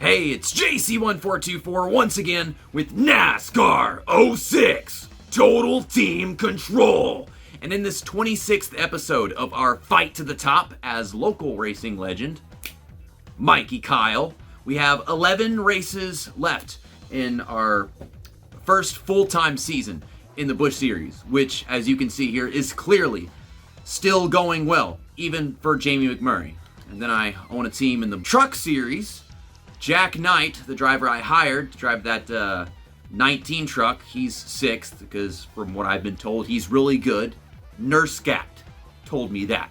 Hey, it's JC1424 once again with NASCAR 06 Total Team Control. And in this 26th episode of our fight to the top as local racing legend, Mikey Kile, we have 11 races left in our first full-time season in the Busch Series, which, as you can see here, is clearly still going well, even for Jamie McMurray. And then I own a team in the Truck Series. Jack Knight, the driver I hired to drive that 19 truck, he's 6th because from what I've been told, he's really good. NERSCAT told me that.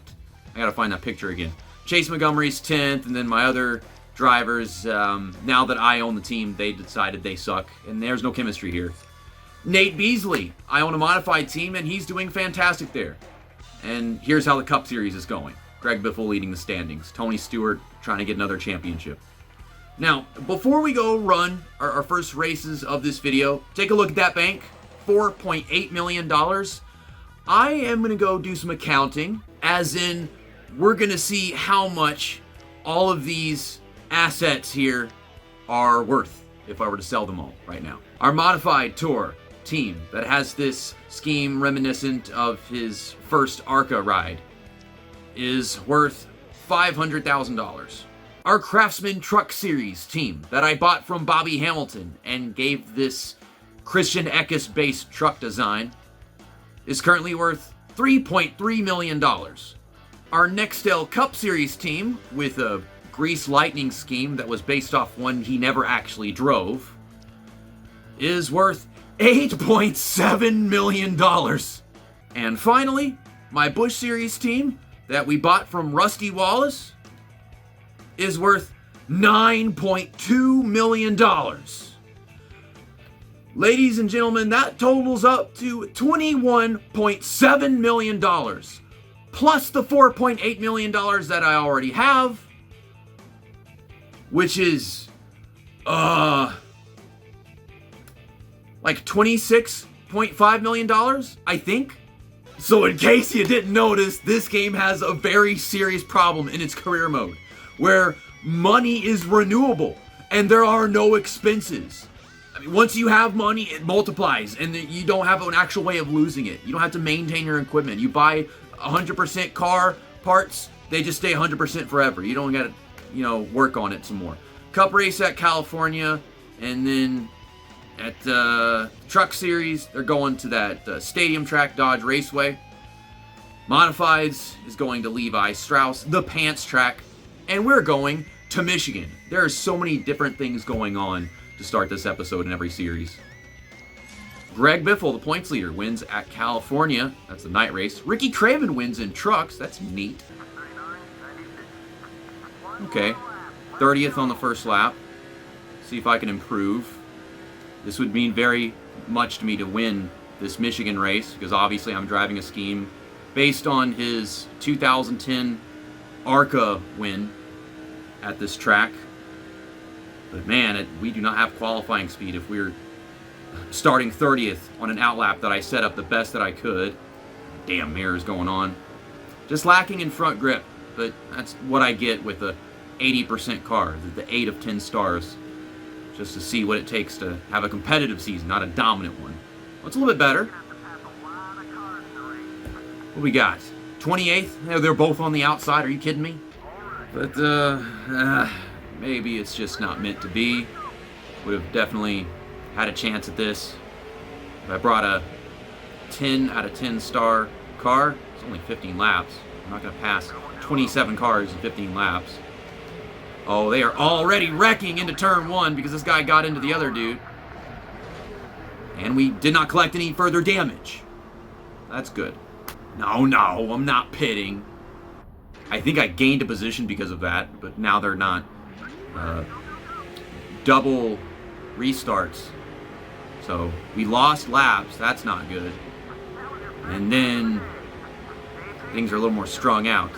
I gotta find that picture again. Chase Montgomery's 10th, and then my other drivers, now that I own the team, they decided they suck, and there's no chemistry here. Nate Beasley, I own a modified team, and he's doing fantastic there. And here's how the Cup Series is going. Greg Biffle leading the standings. Tony Stewart trying to get another championship. Now, before we go run our first races of this video, take a look at that bank, $4.8 million. I am going to go do some accounting, as in we're going to see how much all of these assets here are worth if I were to sell them all right now. Our modified tour team that has this scheme reminiscent of his first ARCA ride is worth $500,000. Our Craftsman Truck Series team that I bought from Bobby Hamilton and gave this Christian Eckes-based truck design is currently worth $3.3 million. Our Nextel Cup Series team with a Grease Lightning scheme that was based off one he never actually drove is worth $8.7 million. And finally, my Busch Series team that we bought from Rusty Wallace is worth $9.2 million. Ladies and gentlemen, that totals up to $21.7 million, plus the $4.8 million that I already have, which is, like $26.5 million, I think. So in case you didn't notice, this game has a very serious problem in its career mode, where money is renewable and there are no expenses. I mean, once you have money, it multiplies and you don't have an actual way of losing it. You don't have to maintain your equipment. You buy 100% car parts, they just stay 100% forever. You don't got to, work on it some more. Cup race at California, and then at Truck Series, they're going to that stadium track, Dodge Raceway. Modifieds is going to Levi Strauss, the Pants track. And we're going to Michigan. There are so many different things going on to start this episode in every series. Greg Biffle, the points leader, wins at California. That's the night race. Ricky Craven wins in trucks. That's neat. Okay. 30th on the first lap. See if I can improve. This would mean very much to me to win this Michigan race, because obviously I'm driving a scheme based on his 2010 ARCA win at this track. But man, we do not have qualifying speed if we're starting 30th on an outlap that I set up the best that I could. Damn mirrors going on. Just lacking in front grip, but that's what I get with a 80% car, the 8 of 10 stars, just to see what it takes to have a competitive season, not a dominant one. Well, it's a little bit better. What we got? 28th? They're both on the outside. Are you kidding me? But, maybe it's just not meant to be. Would have definitely had a chance at this. If I brought a 10 out of 10 star car, it's only 15 laps. I'm not going to pass 27 cars in 15 laps. Oh, they are already wrecking into turn 1 because this guy got into the other dude. And we did not collect any further damage. That's good. No, I'm not pitting. I think I gained a position because of that, but now they're not double restarts. So we lost laps. That's not good. And then things are a little more strung out.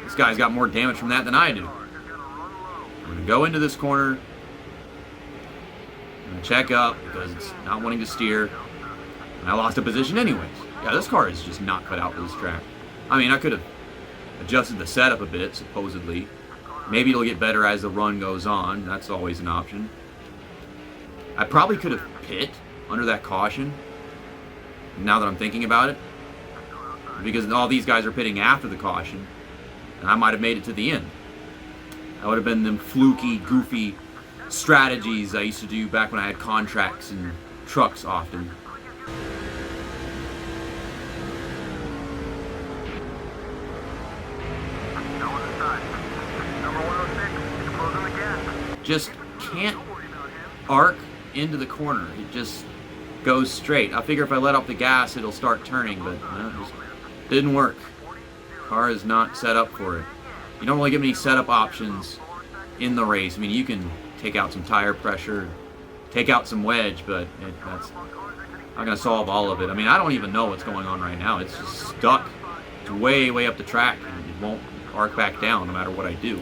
This guy's got more damage from that than I do. I'm going to go into this corner. I'm going to check up because it's not wanting to steer. And I lost a position anyways. Yeah, this car is just not cut out for this track. I mean, I could have adjusted the setup a bit, supposedly. Maybe it'll get better as the run goes on. That's always an option. I probably could have pit under that caution, now that I'm thinking about it, because all these guys are pitting after the caution, and I might have made it to the end. That would have been them fluky, goofy strategies I used to do back when I had contracts and trucks often. Just can't arc into the corner. It just goes straight. I figure if I let off the gas, it'll start turning, but it just didn't work. Car is not set up for it. You don't really get many setup options in the race. I mean, you can take out some tire pressure, take out some wedge, but that's not going to solve all of it. I mean, I don't even know what's going on right now. It's just stuck. It's way, way up the track, and it won't arc back down no matter what I do.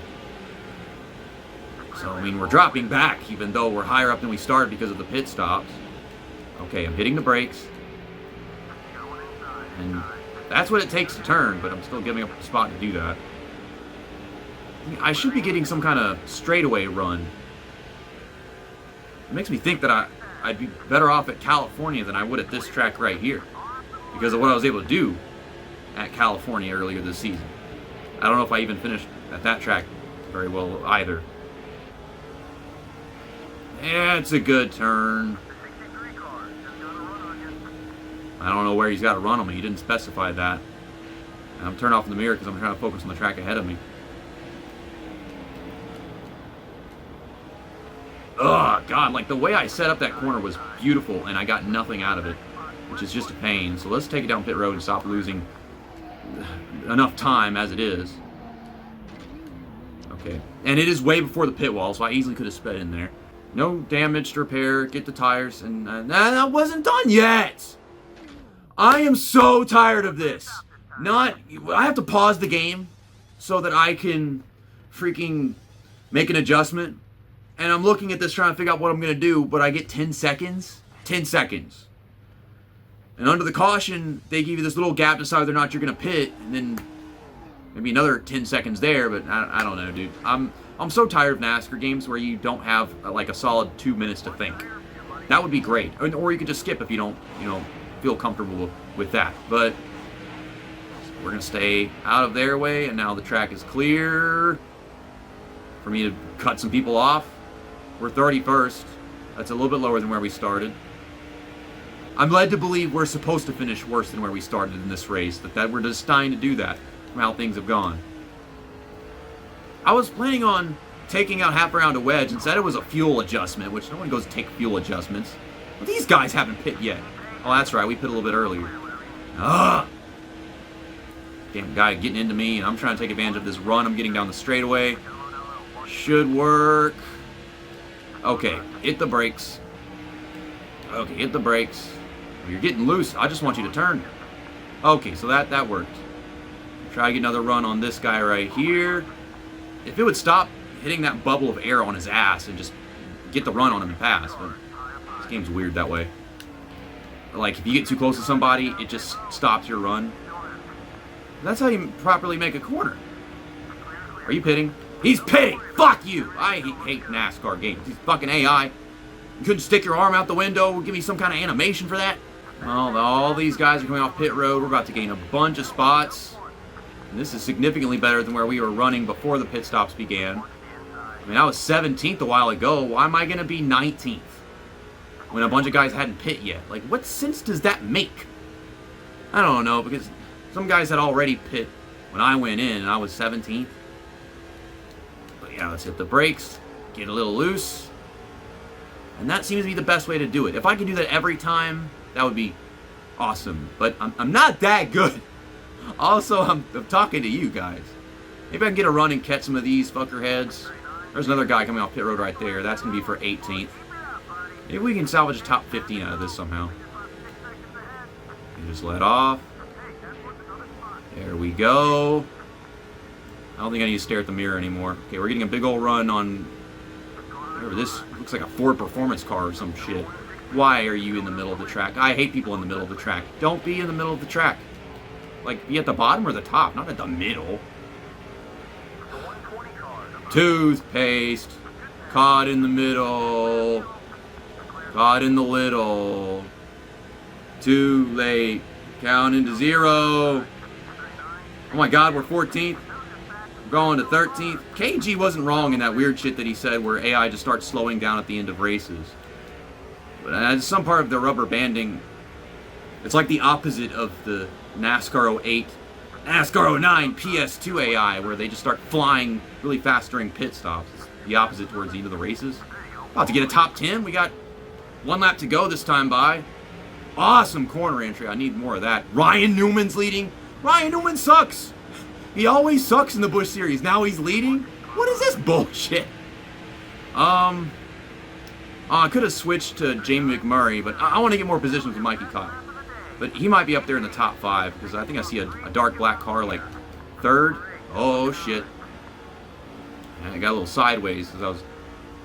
So, I mean, we're dropping back, even though we're higher up than we started because of the pit stops. Okay, I'm hitting the brakes. And that's what it takes to turn, but I'm still giving up a spot to do that. I should be getting some kind of straightaway run. It makes me think that I'd be better off at California than I would at this track right here, because of what I was able to do at California earlier this season. I don't know if I even finished at that track very well either. Yeah, it's a good turn. I don't know where he's got to run on me. He didn't specify that. And I'm turning off the mirror because I'm trying to focus on the track ahead of me. Oh, God, like the way I set up that corner was beautiful, and I got nothing out of it, which is just a pain. So let's take it down pit road and stop losing enough time as it is. Okay, and it is way before the pit wall, so I easily could have sped in there. No damage to repair, get the tires, and that wasn't done yet! I am so tired of this. I have to pause the game so that I can freaking make an adjustment. And I'm looking at this trying to figure out what I'm going to do, but I get 10 seconds. 10 seconds. And under the caution, they give you this little gap to decide whether or not you're going to pit, and then maybe another 10 seconds there, but I don't know, dude. I'm so tired of NASCAR games where you don't have like a solid 2 minutes to think. That would be great. Or you could just skip if you don't, feel comfortable with that. But we're going to stay out of their way, and now the track is clear for me to cut some people off. We're 31st. That's a little bit lower than where we started. I'm led to believe we're supposed to finish worse than where we started in this race, that we're destined to do that from how things have gone. I was planning on taking out half around a wedge and said it was a fuel adjustment, which no one goes to take fuel adjustments. Well, these guys haven't pit yet. Oh, that's right, we pit a little bit earlier. Damn guy getting into me, and I'm trying to take advantage of this run. I'm getting down the straightaway. Should work. Okay, hit the brakes. Okay, hit the brakes. You're getting loose. I just want you to turn. Okay, so that worked. Try to get another run on this guy right here. If it would stop hitting that bubble of air on his ass and just get the run on him and pass. But this game's weird that way. Like, if you get too close to somebody, it just stops your run. That's how you properly make a corner. Are you pitting? He's pitting! Fuck you! I hate NASCAR games. He's fucking AI. You couldn't stick your arm out the window, give me some kind of animation for that? Well, all these guys are coming off pit road. We're about to gain a bunch of spots. And this is significantly better than where we were running before the pit stops began. I mean, I was 17th a while ago. Why am I going to be 19th? When a bunch of guys hadn't pit yet. Like, what sense does that make? I don't know, because some guys had already pit when I went in, and I was 17th. But yeah, let's hit the brakes, get a little loose. And that seems to be the best way to do it. If I could do that every time, that would be awesome. But I'm not that good. Also, I'm talking to you guys. Maybe I can get a run and catch some of these fuckerheads. There's another guy coming off pit road right there. That's going to be for 18th. Maybe we can salvage a top 15 out of this somehow. You just let off. There we go. I don't think I need to stare at the mirror anymore. Okay, we're getting a big old run on whatever this looks like, a Ford performance car or some shit. Why are you in the middle of the track? I hate people in the middle of the track. Don't be in the middle of the track. Like, be at the bottom or the top, not at the middle. Toothpaste. Caught in the middle. Caught in the little. Too late. Counting to 0. Oh my god, we're 14th. We're going to 13th. KG wasn't wrong in that weird shit that he said where AI just starts slowing down at the end of races. But some part of the rubber banding, it's like the opposite of the NASCAR 08, NASCAR 09 PS2 AI, where they just start flying really fast during pit stops. It's the opposite towards the end of the races. About to get a top 10. We got 1 lap to go this time by. Awesome corner entry. I need more of that. Ryan Newman's leading. Ryan Newman sucks. He always sucks in the Busch Series. Now he's leading? What is this bullshit? I could have switched to Jamie McMurray, but I want to get more positions with Mikey Kile. But he might be up there in the top 5, because I think I see a dark black car like 3rd. Oh, shit. I got a little sideways because I was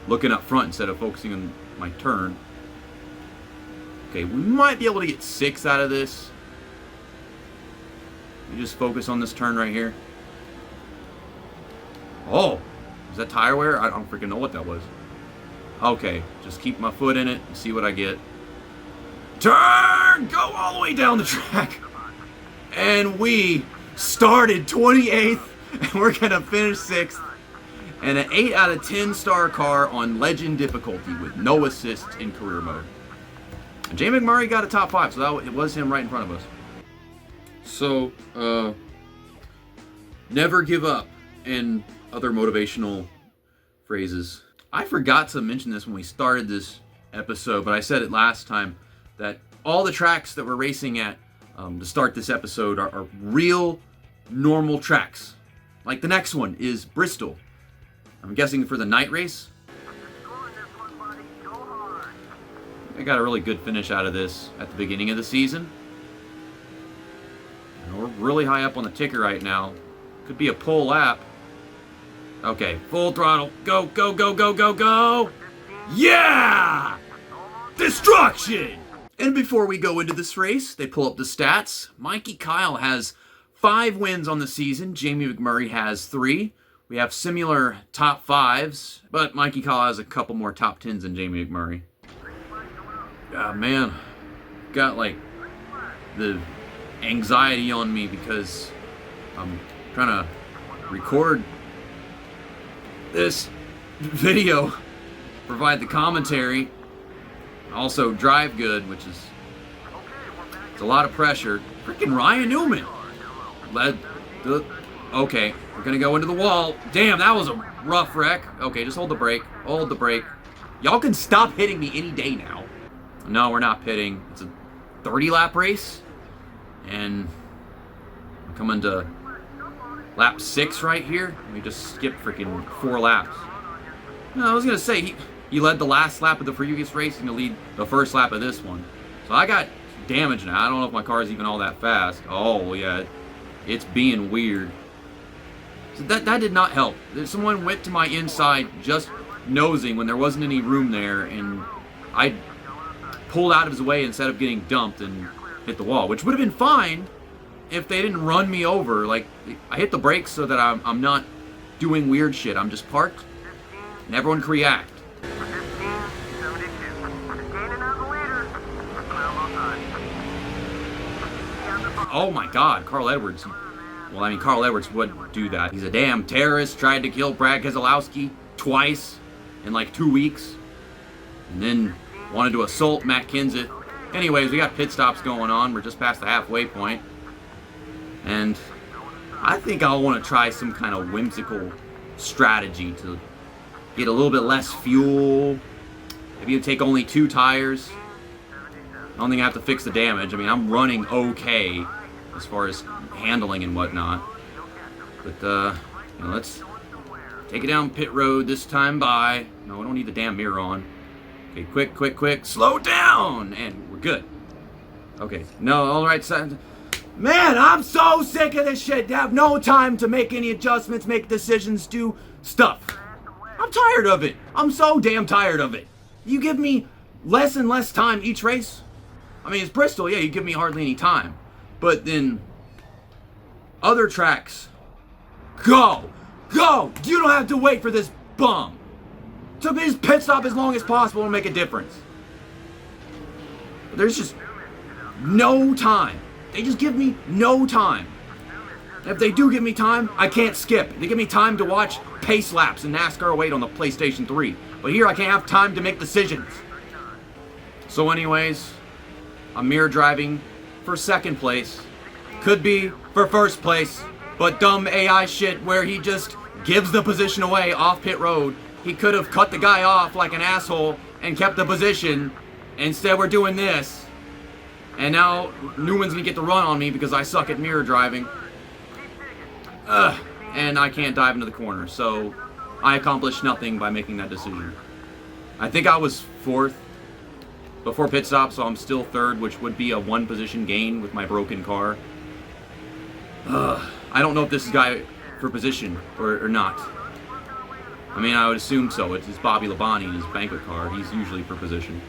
looking up front instead of focusing on my turn. Okay, we might be able to get 6 out of this. You just focus on this turn right here. Oh, is that tire wear? I don't freaking know what that was. Okay, just keep my foot in it and see what I get. Turn! Go all the way down the track. And we started 28th, and we're going to finish 6th. And an 8 out of 10 star car on legend difficulty with no assist in career mode. And Jay McMurray got a top 5, so it was him right in front of us. So, never give up and other motivational phrases. I forgot to mention this when we started this episode, but I said it last time that all the tracks that we're racing at to start this episode are real, normal tracks. Like the next one is Bristol. I'm guessing for the night race. I got a really good finish out of this at the beginning of the season. And we're really high up on the ticker right now. Could be a pole lap. Okay, full throttle. Go, go, go, go, go, go! Yeah! Destruction! And before we go into this race, they pull up the stats. Mikey Kile has 5 wins on the season. Jamie McMurray has 3. We have similar top 5s, but Mikey Kile has a couple more top 10s than Jamie McMurray. Man, got like the anxiety on me because I'm trying to record this video, provide the commentary, also drive good, which is it's a lot of pressure. Freaking Ryan Newman led the. Okay, we're gonna go into the wall. Damn, that was a rough wreck. Okay, just hold the brake. Hold the brake. Y'all can stop hitting me any day now. No, we're not pitting. It's a 30-lap race, and we're coming to lap 6 right here. We just skipped freaking 4 laps. No, I was gonna say he led the last lap of the previous race. He's gonna lead the first lap of this one. So I got damage now. I don't know if my car is even all that fast. Oh yeah, it's being weird. So that did not help. Someone went to my inside just nosing when there wasn't any room there, and I pulled out of his way instead of getting dumped and hit the wall, which would have been fine if they didn't run me over. Like, I hit the brakes so that I'm not doing weird shit. I'm just parked, and everyone can react. Oh my God, Carl Edwards. Well, I mean, Carl Edwards would do that. He's a damn terrorist, tried to kill Brad Keselowski twice in like 2 weeks, and then wanted to assault Matt Kenseth. Anyways, we got pit stops going on. We're just past the halfway point. And I think I'll want to try some kind of whimsical strategy to get a little bit less fuel. Maybe you take only 2 tires. I don't think I have to fix the damage. I mean, I'm running okay as far as handling and whatnot. But, let's take it down pit road this time by. No, we don't need the damn mirror on. Okay, quick, quick, quick. Slow down! And we're good. Okay, no, all right, side. Man, I'm so sick of this shit. I have no time to make any adjustments, make decisions, do stuff. I'm tired of it. I'm so damn tired of it. You give me less and less time each race. I mean, it's Bristol, yeah, you give me hardly any time. But then other tracks, go Go! You don't have to wait for this bum. So his pit stop as long as possible will make a difference. There's just no time. They just give me no time. If they do give me time, I can't skip. They give me time to watch pace laps in NASCAR 08 on the PlayStation 3. But here I can't have time to make decisions. So anyways, I'm mirror driving for second place. Could be for first place, but dumb AI shit where he just gives the position away off pit road. He could have cut the guy off like an asshole and kept the position. Instead we're doing this. And now Newman's gonna get the run on me because I suck at mirror driving. And I can't dive into the corner, so I accomplished nothing by making that decision. I think I was fourth before pit stop, so I'm still third, which would be a one position gain with my broken car. I don't know if this is guy for position or not. I mean, I would assume so. It's Bobby Labonte in his banquet car. He's usually for position.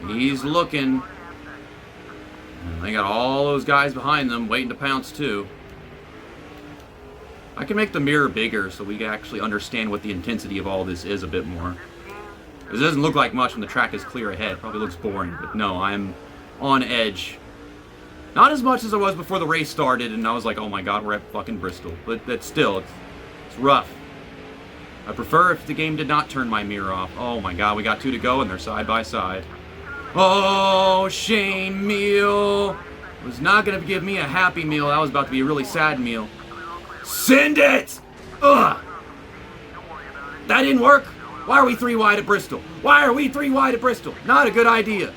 He's looking. They got all those guys behind them waiting to pounce too. I can make the mirror bigger so we can actually understand what the intensity of all this is a bit more. It doesn't look like much when the track is clear ahead. Probably looks boring, but no, I'm on edge. Not as much as I was before the race started and I was like, oh my god, we're at fucking Bristol. But still, it's rough. I prefer if the game did not turn my mirror off. Oh my god, we got 2 to go and they're side by side. Oh, Shane meal. Was not going to give me a happy meal. That was about to be a really sad meal. Send it! Ugh! That didn't work? Why are we 3 wide at Bristol? Why are we 3 wide at Bristol? Not a good idea.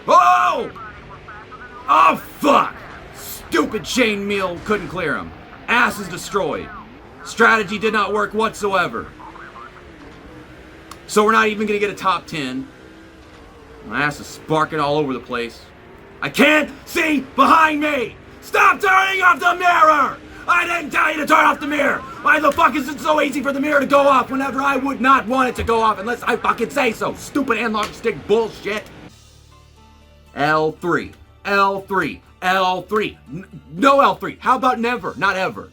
Oh! Oh, fuck! Stupid Shane meal couldn't clear him. Ass is destroyed. Strategy did not work whatsoever. So we're not even going to get a top 10. My ass is sparking all over the place. I can't see behind me! Stop turning off the mirror! I didn't tell you to turn off the mirror! Why the fuck is it so easy for the mirror to go off whenever I would not want it to go off unless I fucking say so? Stupid analog stick bullshit. L3. L3. L3. No L3. How about never? Not ever.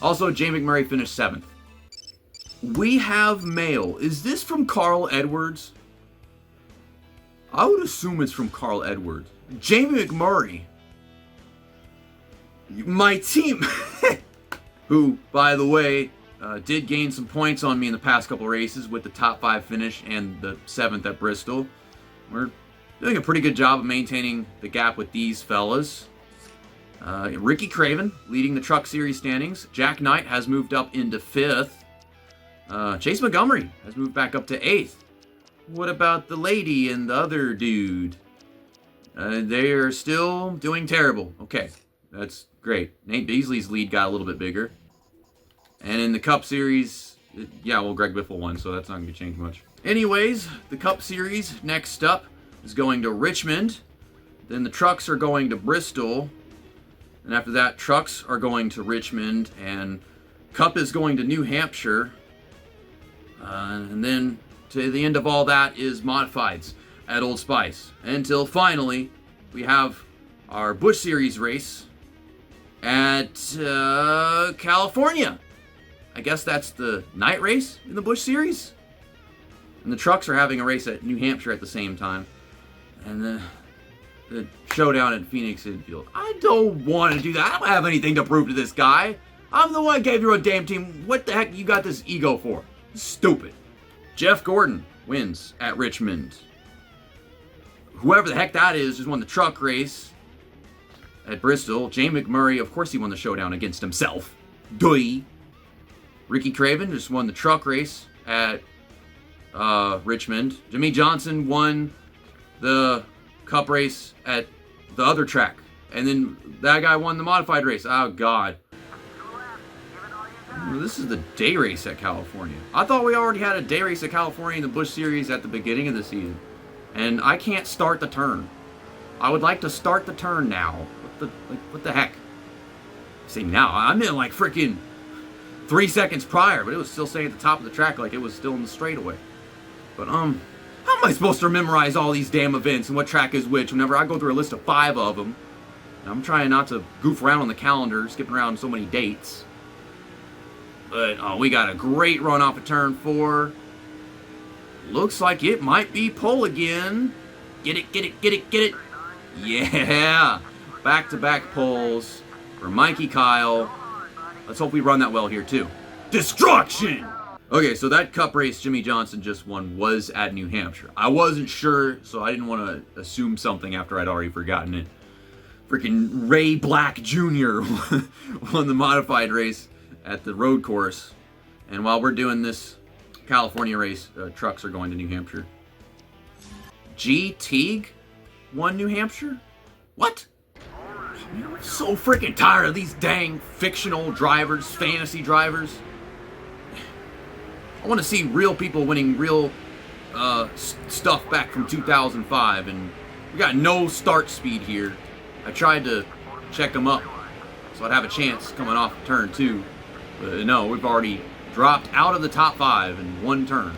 Also, Jay McMurray finished 7th. We have mail. Is this from Carl Edwards? I would assume it's from Carl Edwards. Jamie McMurray. My team. Who, by the way, did gain some points on me in the past couple races with the top 5 finish and the 7th at Bristol. We're doing a pretty good job of maintaining the gap with these fellas. Ricky Craven leading the Truck Series standings. Jack Knight has moved up into 5th. Chase Montgomery has moved back up to 8th. What about the lady and the other dude? They are still doing terrible. Okay, that's great. Nate Beasley's lead got a little bit bigger. And in the Cup Series, yeah, well, Greg Biffle won, so that's not going to change much. Anyways, the Cup Series next up is going to Richmond. Then the Trucks are going to Bristol. And after that, Trucks are going to Richmond. And Cup is going to New Hampshire. And then to the end of all that is Modifieds at Old Spice. Until finally, we have our Busch Series race at California. I guess that's the night race in the Busch Series. And the Trucks are having a race at New Hampshire at the same time. And the showdown at Phoenix Infield. I don't want to do that. I don't have anything to prove to this guy. I'm the one who gave you a damn team. What the heck you got this ego for? Stupid. Jeff Gordon wins at Richmond. Whoever the heck that is just won the truck race at Bristol. Jay McMurray, of course he won the showdown against himself. Duh. Ricky Craven just won the truck race at Richmond. Jimmy Johnson won the Cup race at the other track. And then that guy won the modified race. Oh, God. This is the day race at California. I thought we already had a day race at California in the Busch Series at the beginning of the season. And I can't start the turn. I would like to start the turn now. What the heck? See, now, I'm in like freaking 3 seconds prior, but it was still saying at the top of the track like it was still in the straightaway. But, how am I supposed to memorize all these damn events and what track is which whenever I go through a list of 5 of them? I'm trying not to goof around on the calendar, skipping around so many dates. But we got a great run off of turn 4. Looks like it might be pole again. Get it, get it, get it, get it. Yeah! Back-to-back poles for Mikey Kile. Let's hope we run that well here, too. Destruction! Okay, so that cup race Jimmy Johnson just won was at New Hampshire. I wasn't sure, so I didn't want to assume something after I'd already forgotten it. Freaking Ray Black Jr. won the modified race at the road course. And while we're doing this California race, trucks are going to New Hampshire. G. Teague won New Hampshire? What? I'm so freaking tired of these dang fictional drivers, fantasy drivers. I want to see real people winning real stuff back from 2005, and we got no start speed here. I tried to check them up so I'd have a chance coming off turn 2. But no, we've already dropped out of the top 5 in one turn.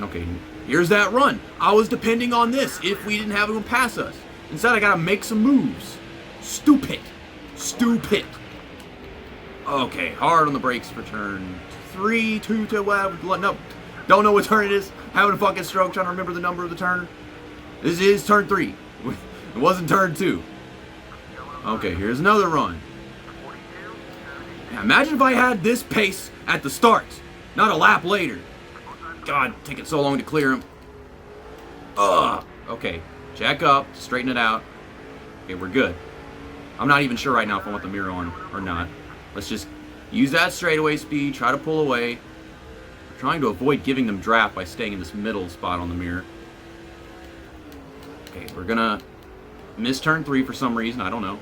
Okay, here's that run. I was depending on this if we didn't have anyone pass us. Instead, I gotta make some moves. Stupid. Stupid. Okay, hard on the brakes for turn 3, 2, no. Don't know what turn it is. Having a fucking stroke trying to remember the number of the turn. This is turn 3. It wasn't turn 2. Okay, here's another run. Now, imagine if I had this pace at the start, not a lap later. God, taking so long to clear him. Ugh. Okay, jack up, straighten it out. Okay, we're good. I'm not even sure right now if I want the mirror on or not. Let's just use that straightaway speed, try to pull away. I'm trying to avoid giving them draft by staying in this middle spot on the mirror. Okay, we're gonna miss turn 3 for some reason, I don't know.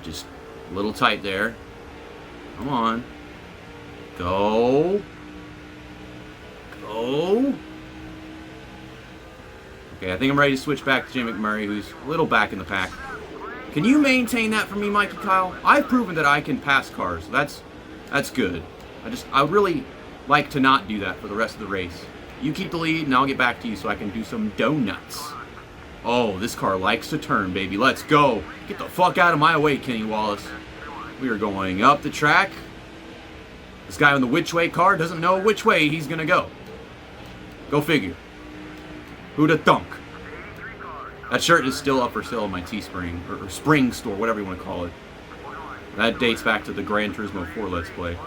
Just a little tight there. Come on. Go. Go. Okay, I think I'm ready to switch back to Jim McMurray, who's a little back in the pack. Can you maintain that for me, Mikey Kile? I've proven that I can pass cars. That's good. I would really like to not do that for the rest of the race. You keep the lead, and I'll get back to you so I can do some donuts. Oh, this car likes to turn, baby. Let's go. Get the fuck out of my way, Kenny Wallace. We are going up the track. This guy on the which way car doesn't know which way he's gonna go. Go figure. Who'da thunk? That shirt is still up for sale in my Teespring, or Spring store, whatever you want to call it. That dates back to the Gran Turismo 4 Let's Play.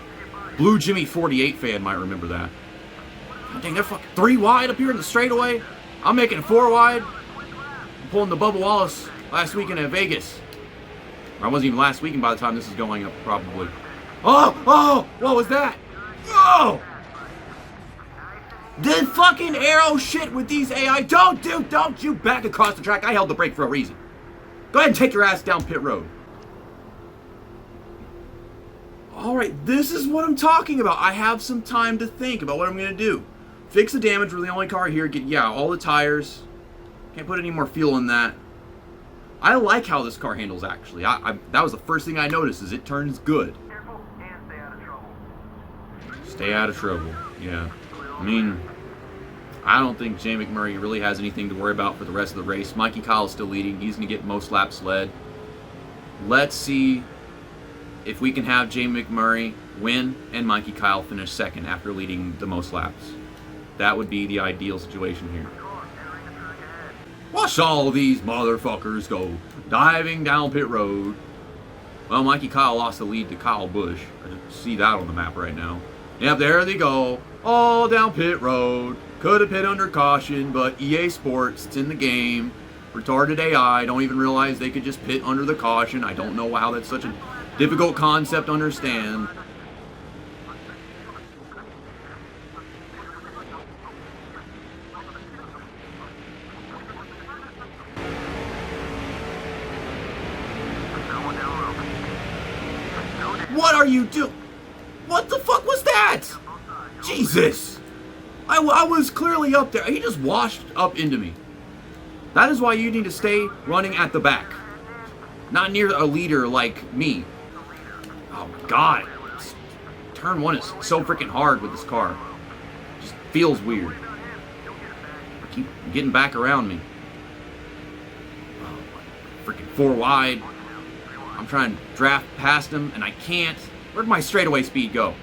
Blue Jimmy 48 fan might remember that. God dang, they're fucking 3 wide up here in the straightaway. I'm making 4 wide. I'm pulling the Bubba Wallace last weekend at Vegas. Or I wasn't even last weekend by the time this is going up, probably. Oh! What was that? Oh! This fucking arrow shit with these AI. Don't you back across the track. I held the brake for a reason. Go ahead and take your ass down pit road. Alright, this is what I'm talking about. I have some time to think about what I'm going to do. Fix the damage with the only car here. Get, all the tires. Can't put any more fuel in that. I like how this car handles, actually. That was the first thing I noticed, is it turns good. Stay out of trouble. Yeah. I mean, I don't think Jay McMurray really has anything to worry about for the rest of the race. Mikey Kile is still leading. He's going to get most laps led. Let's see if we can have Jay McMurray win and Mikey Kile finish second after leading the most laps. That would be the ideal situation here. Watch all these motherfuckers go diving down pit road. Well, Mikey Kile lost the lead to Kyle Busch. I see that on the map right now. Yep, there they go. All down pit road. Could have pit under caution, but EA Sports, it's in the game. Retarded AI don't even realize they could just pit under the caution. I don't know how that's such a difficult concept to understand. What are you doing? What the fuck was that? Jesus! I was clearly up there. He just washed up into me. That is why you need to stay running at the back. Not near a leader like me. Oh my god. Turn 1 is so freaking hard with this car. It just feels weird. I keep getting back around me. Oh, my freaking 4 wide. I'm trying to draft past him, and I can't. Where'd my straightaway speed go?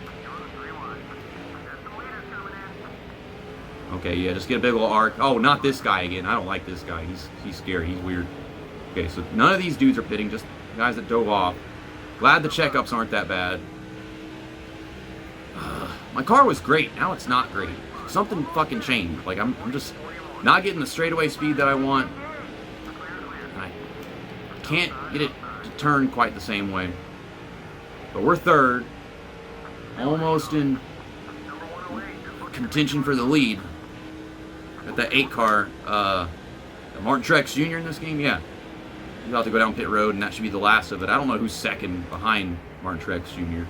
Okay, yeah, just get a big ol' arc. Oh, not this guy again. I don't like this guy. He's scary. He's weird. Okay, so none of these dudes are pitting, just guys that dove off. Glad the checkups aren't that bad. My car was great. Now it's not great. Something fucking changed. Like, I'm just not getting the straightaway speed that I want. I can't get it to turn quite the same way. But we're third. Almost in contention for the lead. Got that 8 car. Martin Truex Jr. in this game? Yeah. He's about to go down pit road, and that should be the last of it. I don't know who's second behind Martin Truex Jr.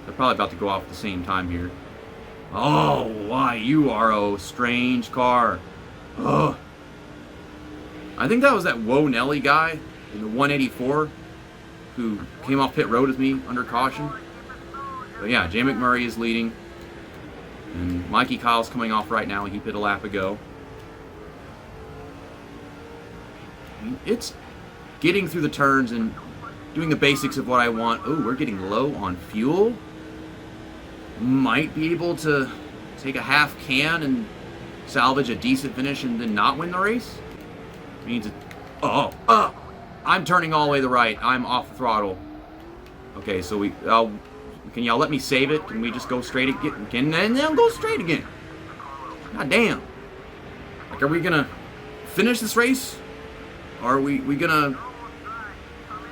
They're probably about to go off at the same time here. Oh, why? You are a strange car. Ugh. I think that was that Whoa Nelly guy in the 184 who came off pit road with me under caution. But yeah, Jay McMurray is leading. And Mikey Kile's coming off right now. He pit a lap ago. It's getting through the turns and doing the basics of what I want. Oh, we're getting low on fuel. Might be able to take a half can and salvage a decent finish and then not win the race. Means it. I'm turning all the way to the right. I'm off the throttle. Okay, so we. Can y'all let me save it? Can we just go straight again? Can then go straight again? God damn. Like, are we gonna finish this race? Or are we gonna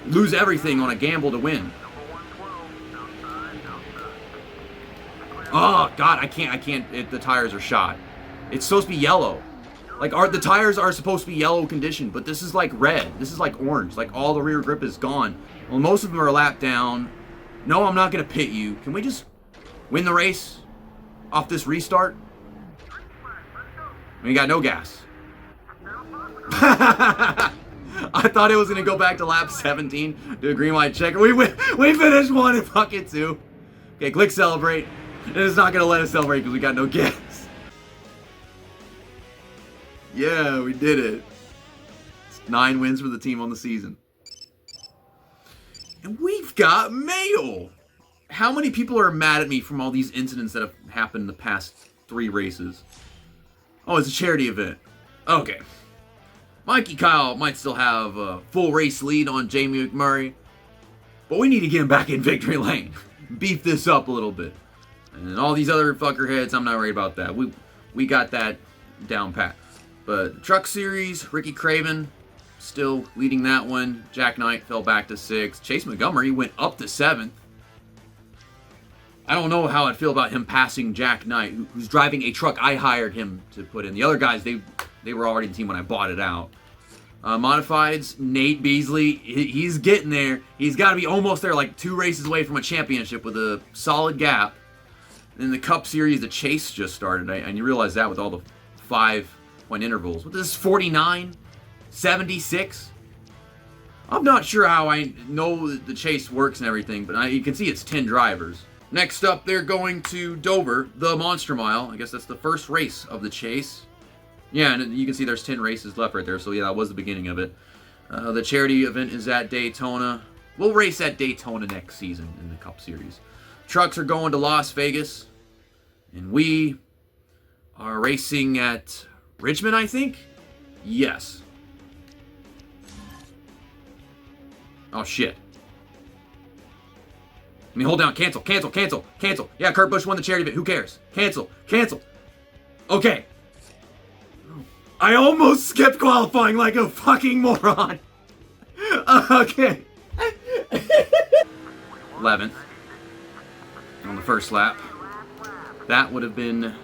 lose everything on a gamble to win? Oh God, I can't. The tires are shot. It's supposed to be yellow. Like, the tires are supposed to be yellow condition, but this is like red. This is like orange. Like, all the rear grip is gone. Well, most of them are a lap down. No, I'm not gonna pit you. Can we just win the race off this restart? We got no gas. I thought it was gonna go back to lap 17 to a green light checker. We finished 1 and fucking 2. Okay, click celebrate. And it's not gonna let us celebrate because we got no gas. Yeah, we did it. It's 9 wins for the team on the season. And we've got mail. How many people are mad at me from all these incidents that have happened in the past 3 races? Oh, it's a charity event. Okay. Mikey Kile might still have a full race lead on Jamie McMurray, but we need to get him back in victory lane. Beef this up a little bit. And all these other fucker heads, I'm not worried about that. We got that down pat. But Truck Series, Ricky Craven still leading that one. Jack Knight fell back to 6th. Chase Montgomery went up to 7th. I don't know how I'd feel about him passing Jack Knight, who's driving a truck I hired him to put in. The other guys, they were already in the team when I bought it out. Modifieds, Nate Beasley, he's getting there. He's got to be almost there, like 2 races away from a championship with a solid gap. In the Cup Series, the chase just started, and you realize that with all the 5-point intervals. But this is 49, 76. I'm not sure how I know that the chase works and everything, but you can see it's 10 drivers. Next up, they're going to Dover, the Monster Mile. I guess that's the first race of the chase. Yeah, and you can see there's 10 races left right there, so yeah, that was the beginning of it. The charity event is at Daytona. We'll race at Daytona next season in the Cup Series. Trucks are going to Las Vegas, and we are racing at Richmond, I think? Yes. Oh, shit. Let me hold down. Cancel. Yeah, Kurt Busch won the charity event. Who cares? Cancel. Okay. I almost skipped qualifying like a fucking moron. Okay. 11th. On the first lap. That would have been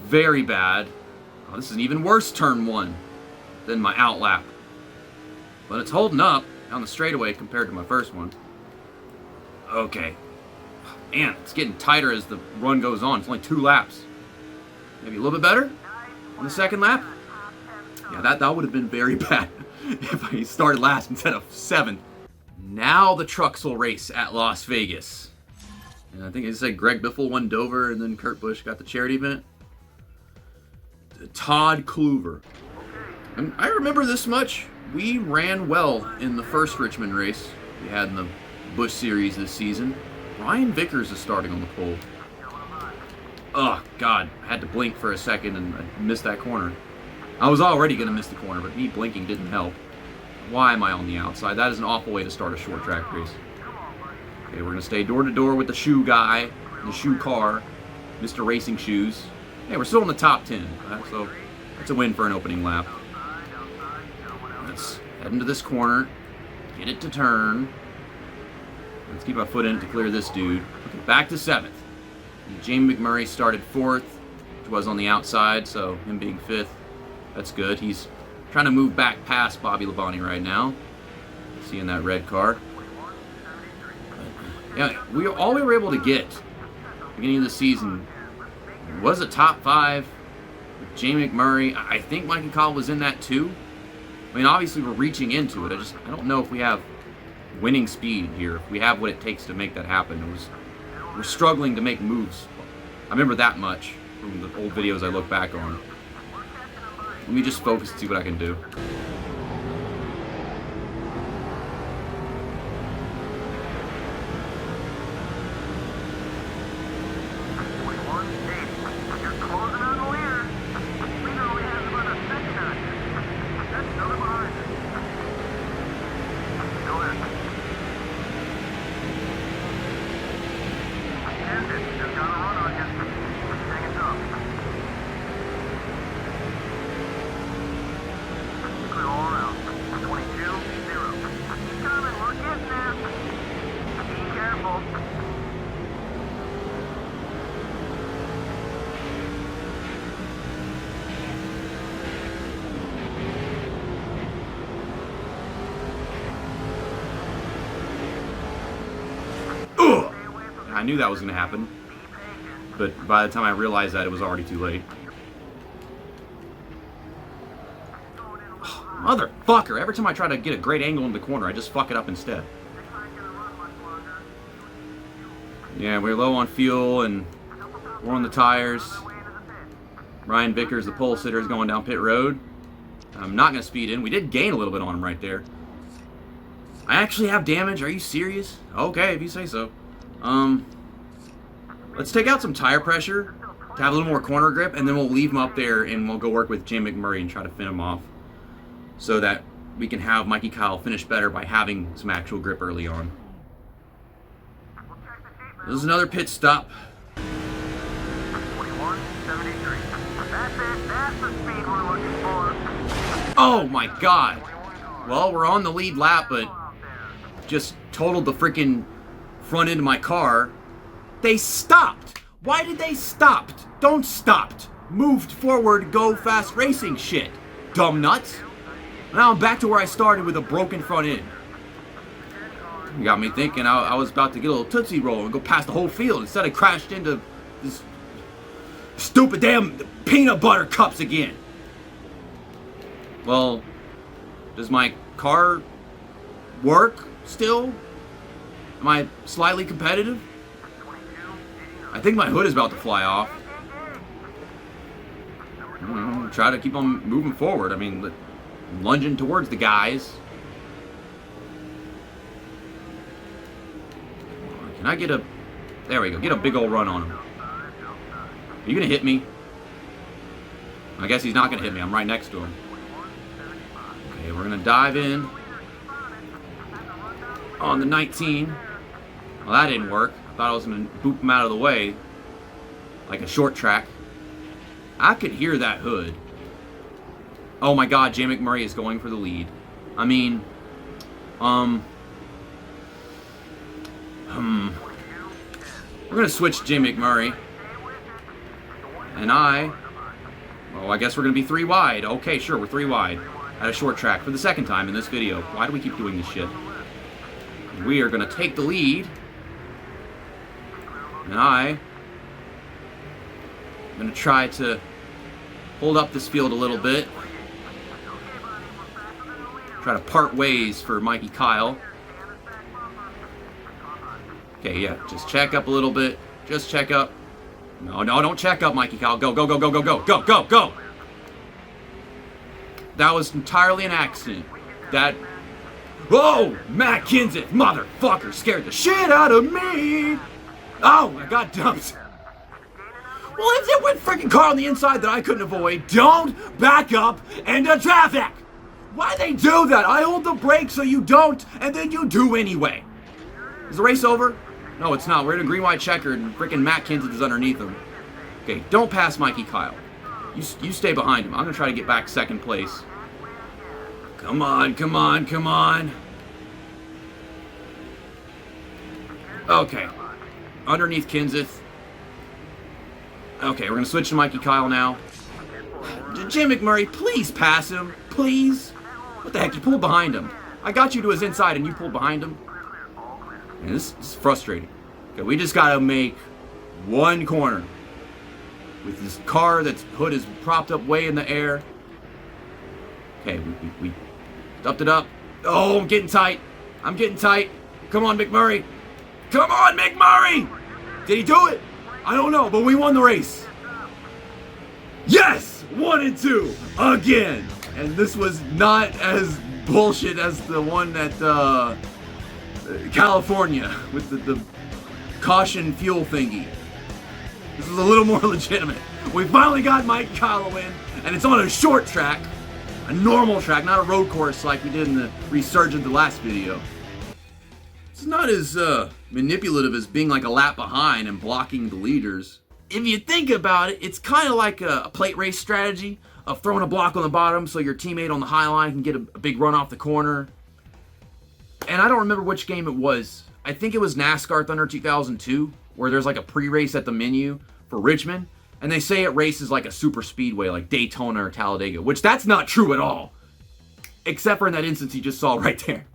very bad. Oh, this is an even worse turn 1 than my out lap. But it's holding up on the straightaway compared to my first one. Okay. Man, it's getting tighter as the run goes on. It's only 2 laps. Maybe a little bit better on the second lap. Yeah, that would have been very bad if I started last instead of 7th. Now the trucks will race at Las Vegas. And I think it said Greg Biffle won Dover, and then Kurt Busch got the charity event. Todd Kluver. And I remember this much. we ran well in the first Richmond race we had in the Busch Series this season. Ryan Vickers is starting on the pole. Oh, God. I had to blink for a second and I missed that corner. I was already going to miss the corner, but me blinking didn't help. Why am I on the outside? That is an awful way to start a short track race. Okay, we're going to stay door to door with the shoe guy, the shoe car, Mr. Racing Shoes. Hey, we're still in the top 10, so that's a win for an opening lap. Let's head into this corner, get it to turn. Let's keep our foot in it to clear this dude. Okay, back to 7th. Jamie McMurray started 4th, which was on the outside, so him being 5th, that's good. He's trying to move back past Bobby Labonte right now. Seeing that red car. But, yeah, all we were able to get beginning of the season was a top 5 with Jamie McMurray. I think Mikey Kile was in that too. I mean, obviously we're reaching into it. I don't know if we have winning speed here. If we have what it takes to make that happen. We're struggling to make moves. I remember that much from the old videos I look back on. Let me just focus and see what I can do. I knew that was going to happen, but by the time I realized that, it was already too late. Oh, motherfucker! Every time I try to get a great angle in the corner, I just fuck it up instead. Yeah, we're low on fuel and we're on the tires. Ryan Vickers, the pole sitter, is going down pit road. I'm not going to speed in. We did gain a little bit on him right there. I actually have damage? Are you serious? Okay, if you say so. Let's take out some tire pressure to have a little more corner grip, and then we'll leave him up there and we'll go work with Jim McMurray and try to fin him off so that we can have Mikey Kile finish better by having some actual grip early on. This is another pit stop. 21.73. That's it. That's the speed we're looking for. Oh my God. Well, we're on the lead lap, but just totaled the freaking front end of my car. They stopped. Why did they stop? Don't stop. Moved forward, go fast racing shit. Dumb nuts. Now I'm back to where I started with a broken front end. You got me thinking I was about to get a little Tootsie Roll and go past the whole field. Instead I crashed into this stupid damn peanut butter cups again. Well, does my car work still? Am I slightly competitive? I think my hood is about to fly off. I don't know, try to keep on moving forward. I mean, lunging towards the guys. Can I get a... There we go. Get a big old run on him. Are you going to hit me? I guess he's not going to hit me. I'm right next to him. Okay, we're going to dive in on the 19. Well, that didn't work. I thought I was going to boop him out of the way like a short track. I could hear that hood. Oh my God, Jay McMurray is going for the lead. I mean, we're going to switch Jay McMurray. And I guess we're going to be 3 wide. Okay, sure, we're 3 wide at a short track for the second time in this video. Why do we keep doing this shit? We are going to take the lead. And I'm going to try to hold up this field a little bit. Try to part ways for Mikey Kile. Okay, yeah, just check up a little bit. Just check up. No, don't check up, Mikey Kile. Go, go, go, go, go, go, go, go, go! That was entirely an accident. that... Oh, Matt Kenseth, motherfucker, scared the shit out of me. Oh, I got dumped. Well, if there went freaking car on the inside that I couldn't avoid, don't back up into traffic. Why they do that? I hold the brake so you don't, and then you do anyway. Is the race over? No, it's not. We're in a green-white checker, and freaking Matt Kenseth is underneath him. Okay, don't pass Mikey Kile. You stay behind him. I'm going to try to get back second place. Come on, come on, come on. Okay. Underneath Kenseth. Okay, we're going to switch to Mikey Kile now. Jim McMurray, please pass him. Please. What the heck? You pulled behind him. I got you to his inside and you pulled behind him. Man, this is frustrating. Okay, we just got to make one corner. With this car that's hood is propped up way in the air. Okay, we stuffed it up. Oh, I'm getting tight. I'm getting tight. Come on, McMurray. Come on, McMurray! Did he do it? I don't know, but we won the race. Yes! 1 and 2 again. And this was not as bullshit as the one at California with the caution fuel thingy. This is a little more legitimate. We finally got Mike Kile in, and it's on a short track, a normal track, not a road course like we did in the Resurgent the last video. It's not as manipulative as being like a lap behind and blocking the leaders. If you think about it, it's kind of like a plate race strategy of throwing a block on the bottom so your teammate on the high line can get a big run off the corner. And I don't remember which game it was. I think it was NASCAR Thunder 2002, where there's like a pre-race at the menu for Richmond, and they say it races like a super speedway, like Daytona or Talladega, which that's not true at all. Except for in that instance you just saw right there.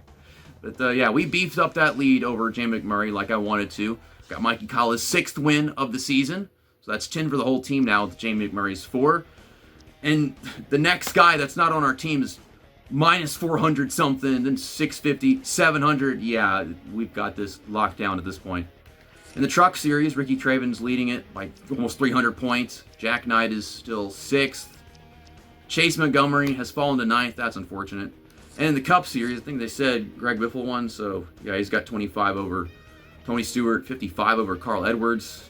But yeah, we beefed up that lead over Jim McMurray like I wanted to. Got Mikey Kile's 6th win of the season. So that's 10 for the whole team now with Jim McMurray's 4. And the next guy that's not on our team is minus 400 something, then 650, 700. Yeah, we've got this locked down at this point. In the truck series, Ricky Traven's leading it by almost 300 points. Jack Knight is still 6th. Chase Montgomery has fallen to 9th. That's unfortunate. And in the Cup Series, I think they said Greg Biffle won, so yeah, he's got 25 over Tony Stewart, 55 over Carl Edwards.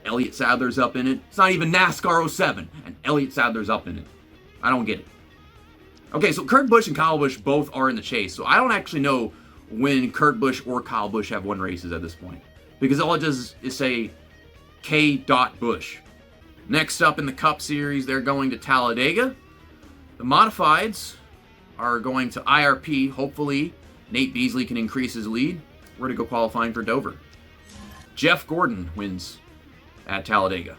Elliott Sadler's up in it. It's not even NASCAR 07, and Elliott Sadler's up in it. I don't get it. Okay, so Kurt Busch and Kyle Busch both are in the chase, so I don't actually know when Kurt Busch or Kyle Busch have won races at this point, because all it does is say K. Busch. Next up in the Cup Series, they're going to Talladega. The Modifieds are going to IRP. Hopefully, Nate Beasley can increase his lead. We're to go qualifying for Dover. Jeff Gordon wins at Talladega.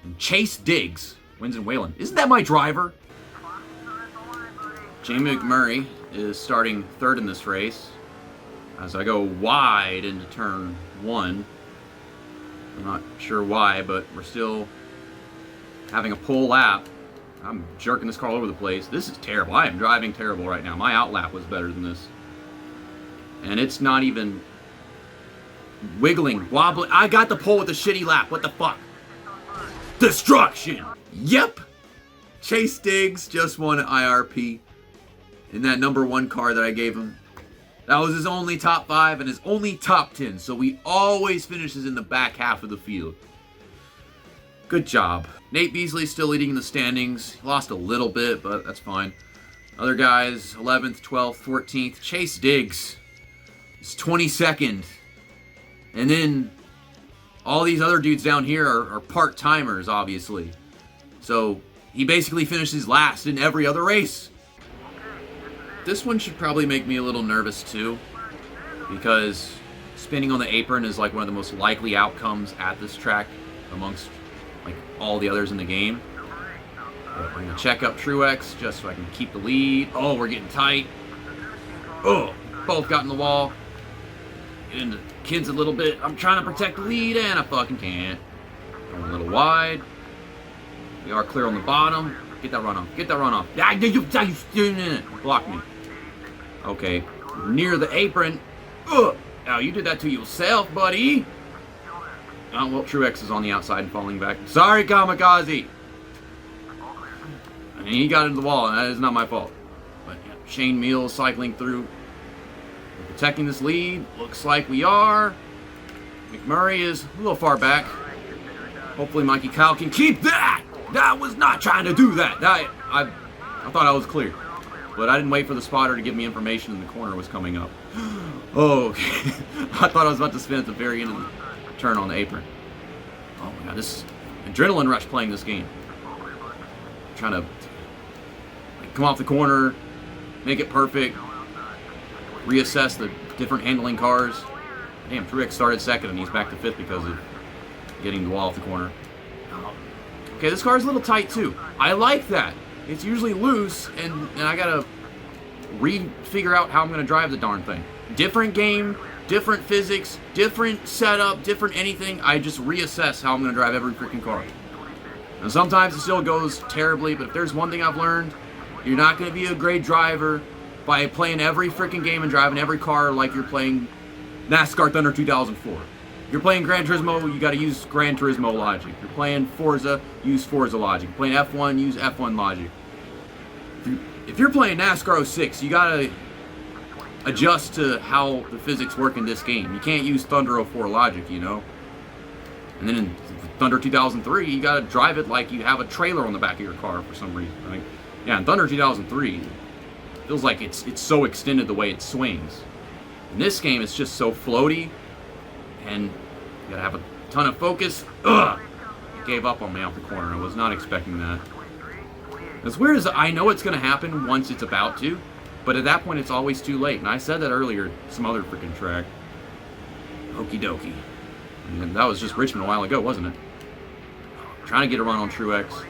And Chase Diggs wins in Wayland. Isn't that my driver? Jamie McMurray is starting 3rd in this race as I go wide into turn 1. I'm not sure why, but we're still having a pull lap. I'm jerking this car all over the place. This is terrible. I am driving terrible right now. My outlap was better than this. And it's not even wiggling, wobbling. I got the pole with a shitty lap. What the fuck? Destruction! Yep! Chase Diggs just won at IRP in that number 1 car that I gave him. That was his only top 5 and his only top 10. So he always finishes in the back half of the field. Good job. Nate Beasley's still leading in the standings. He lost a little bit, but that's fine. Other guys, 11th, 12th, 14th. Chase Diggs is 22nd. And then all these other dudes down here are part-timers, obviously. So he basically finishes last in every other race. This one should probably make me a little nervous too, because spinning on the apron is like one of the most likely outcomes at this track amongst like all the others in the game. But we're gonna check up Truex just so I can keep the lead. Oh, we're getting tight. Oh, both got in the wall. Get into kids a little bit. I'm trying to protect the lead and I fucking can't. Going a little wide. We are clear on the bottom. Get that run off. Get that run off. You block me. Okay, near the apron. Ugh. Now you did that to yourself, buddy. Oh, well, Truex is on the outside and falling back. Sorry, Kamikaze. I mean, he got into the wall, and that is not my fault. But yeah, Shane Meal cycling through. We're protecting this lead. Looks like we are. McMurray is a little far back. Hopefully Mikey Kile can keep that. That was not trying to do that. I thought I was clear. But I didn't wait for the spotter to give me information and the corner was coming up. Oh, okay. I thought I was about to spin at the very end of the turn on the apron. Oh my god, this adrenaline rush playing this game. Trying to come off the corner, make it perfect, reassess the different handling cars. Damn, Truex started second and he's back to fifth because of getting the wall off the corner. Okay, this car's a little tight too. I like that. It's usually loose, and I gotta figure out how I'm gonna drive the darn thing. Different game, different physics, different setup, different anything. I just reassess how I'm gonna drive every freaking car. And sometimes it still goes terribly, but if there's one thing I've learned, you're not gonna be a great driver by playing every freaking game and driving every car like you're playing NASCAR Thunder 2004. If you're playing Gran Turismo, you gotta use Gran Turismo logic. If you're playing Forza, use Forza logic. If you're playing F1, use F1 logic. If you're playing NASCAR 06, you gotta adjust to how the physics work in this game. You can't use Thunder 04 logic, you know? And then in Thunder 2003, you gotta drive it like you have a trailer on the back of your car for some reason. I mean, yeah, in Thunder 2003, it feels like it's so extended the way it swings. In this game, it's just so floaty, and you gotta have a ton of focus. Ugh! It gave up on me off the corner. I was not expecting that. As weird as I know it's gonna happen once it's about to, but at that point it's always too late. And I said that earlier, some other freaking track. Okie dokie. And that was just Richmond a while ago, wasn't it? Trying to get a run on Truex. What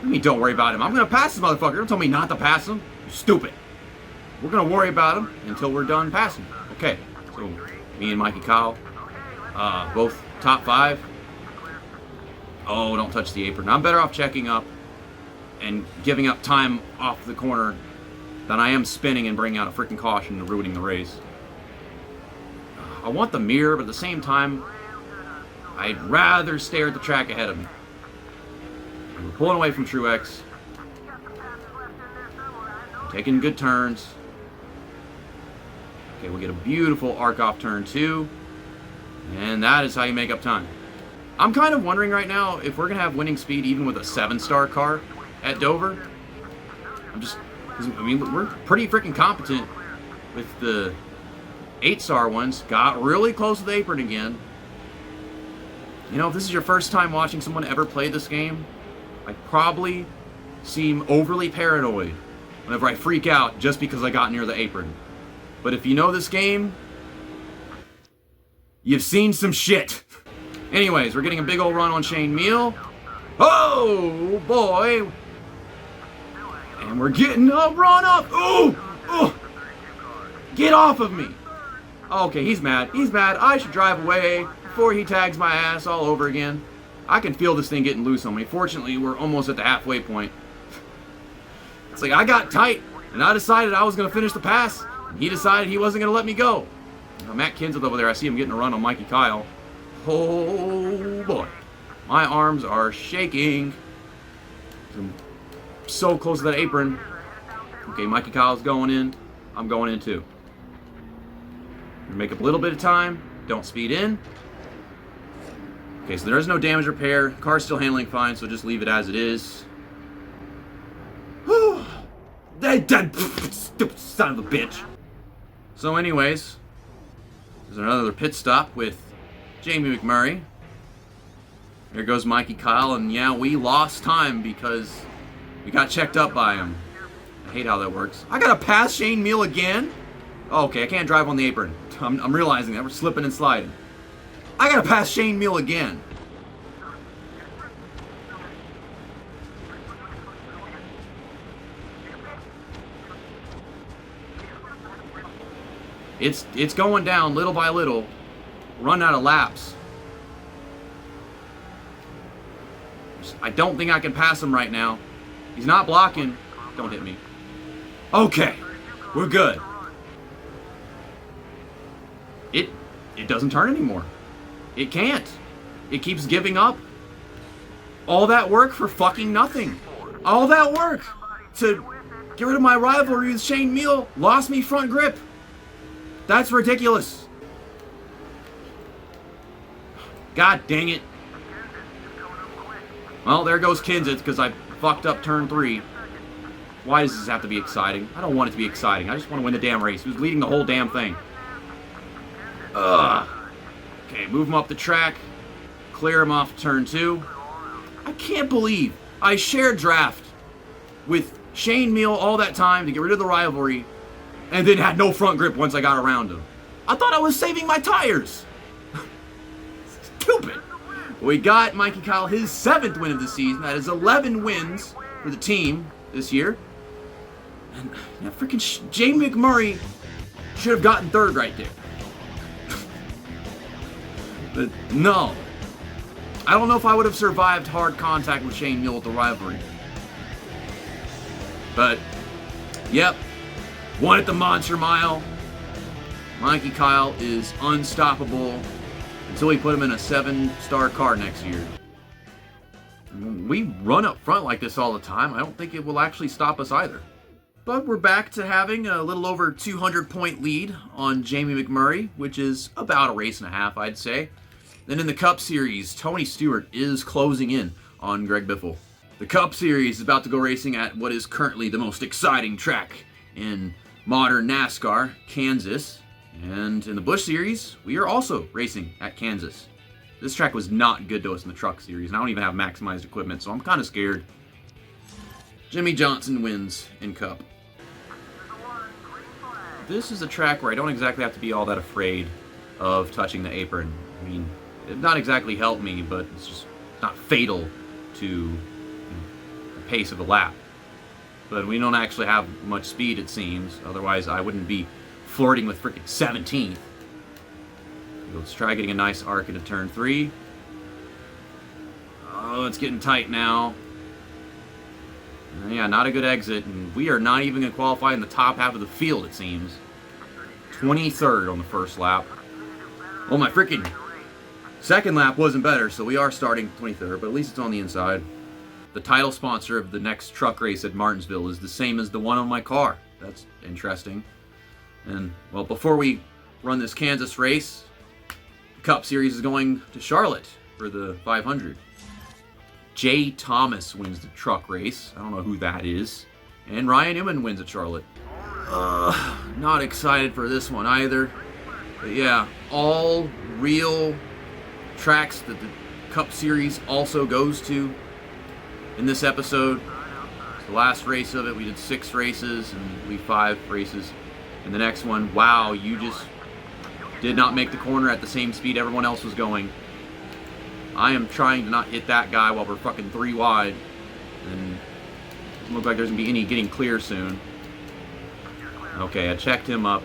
do you mean don't worry about him? I'm gonna pass this motherfucker. Don't tell me not to pass him. You're stupid. We're gonna worry about him until we're done passing. Okay, so me and Mikey Kile, both top 5. Oh, don't touch the apron. I'm better off checking up and giving up time off the corner than I am spinning and bringing out a freaking caution and ruining the race. I want the mirror, but at the same time, I'd rather stare at the track ahead of me. And we're pulling away from Truex. Taking good turns. Okay, we'll get a beautiful arc off turn 2. And that is how you make up time. I'm kind of wondering right now if we're going to have winning speed even with a 7-star car at Dover. I mean, we're pretty freaking competent with the 8-star ones. Got really close to the apron again. You know, if this is your first time watching someone ever play this game, I probably seem overly paranoid whenever I freak out just because I got near the apron. But if you know this game, you've seen some shit. Anyways, we're getting a big old run on Shane Meal. Oh, boy. And we're getting a run up. Ooh! Ooh! Get off of me. Okay, he's mad. He's mad. I should drive away before he tags my ass all over again. I can feel this thing getting loose on me. Fortunately, we're almost at the halfway point. It's like I got tight, and I decided I was going to finish the pass. And he decided he wasn't going to let me go. Now, Matt Kenseth over there, I see him getting a run on Mikey Kile. Oh, boy. My arms are shaking. I'm so close to that apron. Okay, Mikey Kile's going in. I'm going in too. Make up a little bit of time. Don't speed in. Okay, so there is no damage repair. Car's still handling fine, so just leave it as it is. Whew. Stupid son of a bitch. So anyways, there's another pit stop with Jamie McMurray. There goes Mikey Kile, and yeah, we lost time because we got checked up by him. I hate how that works. I gotta pass Shane Meal again? Oh, okay, I can't drive on the apron. I'm realizing that. We're slipping and sliding. I gotta pass Shane Meal again. It's going down little by little. Run out of laps. I don't think I can pass him right now. He's not blocking. Don't hit me. Okay, we're good. It doesn't turn anymore. It can't. It keeps giving up. All that work for fucking nothing. All that work to Get rid of my rivalry with Shane Meal. Lost me front grip. That's ridiculous. God dang it. Well, there goes Kenseth because I fucked up turn 3. Why does this have to be exciting? I don't want it to be exciting. I just want to win the damn race. He was leading the whole damn thing. Ugh. Okay, move him up the track. Clear him off turn 2. I can't believe I shared draft with Shane Meal all that time to get rid of the rivalry and then had no front grip once I got around him. I thought I was saving my tires. Stupid. We got Mikey Kile his 7th win of the season. That is 11 wins for the team this year. And freaking Jamie McMurray should have gotten 3rd right there. But no. I don't know if I would have survived hard contact with Shane Meal with the rivalry. But, yep. Won at the Monster Mile. Mikey Kile is unstoppable until we put him in a 7-star car next year. We run up front like this all the time. I don't think it will actually stop us either. But we're back to having a little over 200-point lead on Jamie McMurray, which is about a race and a half, I'd say. Then in the Cup Series, Tony Stewart is closing in on Greg Biffle. The Cup Series is about to go racing at what is currently the most exciting track in modern NASCAR, Kansas. And in the Busch Series, we are also racing at Kansas. This track was not good to us in the Truck Series, and I don't even have maximized equipment, so I'm kind of scared. Jimmy Johnson wins in Cup. This is a track where I don't exactly have to be all that afraid of touching the apron. I mean, it not exactly helped me, but it's just not fatal to the pace of the lap. But we don't actually have much speed, it seems. Otherwise, I wouldn't be flirting with freaking 17th. Let's try getting a nice arc into turn 3. Oh, it's getting tight now. Yeah, not a good exit, and we are not even going to qualify in the top half of the field, it seems. 23rd on the first lap. Well, my freaking second lap wasn't better, so we are starting 23rd, but at least it's on the inside. The title sponsor of the next truck race at Martinsville is the same as the one on my car. That's interesting. And, well, before we run this Kansas race, the Cup Series is going to Charlotte for the 500. Jay Thomas wins the truck race. I don't know who that is. And Ryan Newman wins at Charlotte. Not excited for this one either. But yeah, all real tracks that the Cup Series also goes to in this episode. It's the last race of it. We did 6 races and we 5 races. And the next one, wow, you just did not make the corner at the same speed everyone else was going. I am trying to not hit that guy while we're fucking 3 wide. And it doesn't look like there's going to be any getting clear soon. Okay, I checked him up.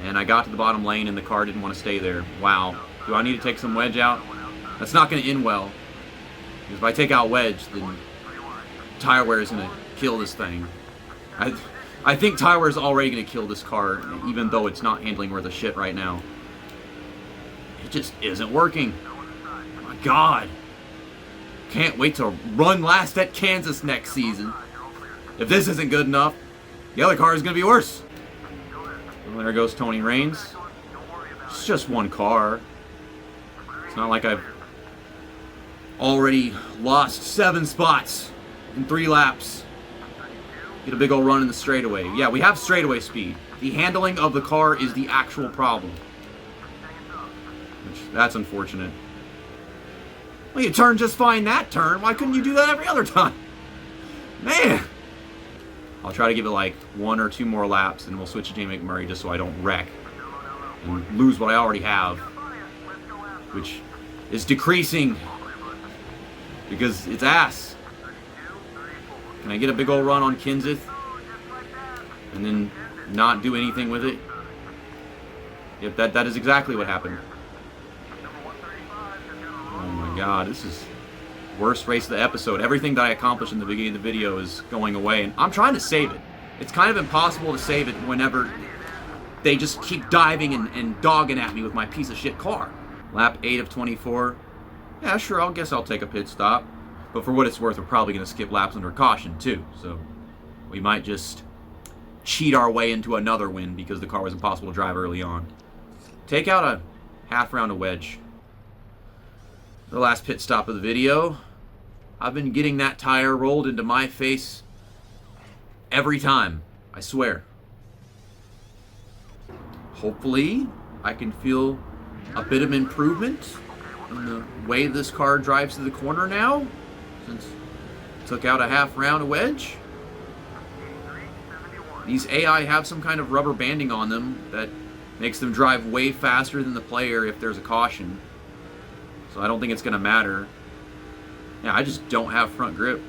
And I got to the bottom lane and the car didn't want to stay there. Wow. Do I need to take some wedge out? That's not going to end well. Because if I take out wedge, then tire wear is going to kill this thing. I think tire wear is already going to kill this car, even though it's not handling worth a shit right now. It just isn't working. My God. Can't wait to run last at Kansas next season. If this isn't good enough, the other car is going to be worse. Well, there goes Tony Raines. It's just one car. It's not like I've already lost 7 spots in 3 laps. Get a big old run in the straightaway. Yeah, we have straightaway speed. The handling of the car is the actual problem. That's unfortunate. Well, you turned just fine that turn. Why couldn't you do that every other time? Man! I'll try to give it like 1 or 2 more laps, and we'll switch to Jamie McMurray just so I don't wreck and lose what I already have, which is decreasing because it's ass. Can I get a big old run on Kenseth and then not do anything with it? Yep, that is exactly what happened. Oh my God, this is worst race of the episode. Everything that I accomplished in the beginning of the video is going away, and I'm trying to save it. It's kind of impossible to save it whenever they just keep diving and dogging at me with my piece of shit car. Lap 8 of 24. Yeah, sure, I guess I'll take a pit stop. But for what it's worth, we're probably going to skip laps under caution, too. So, we might just cheat our way into another win because the car was impossible to drive early on. Take out a half round of wedge. The last pit stop of the video. I've been getting that tire rolled into my face every time, I swear. Hopefully, I can feel a bit of improvement in the way this car drives to the corner now, since I took out a half round of wedge. These AI have some kind of rubber banding on them that makes them drive way faster than the player if there's a caution. So I don't think it's going to matter. Yeah, I just don't have front grip.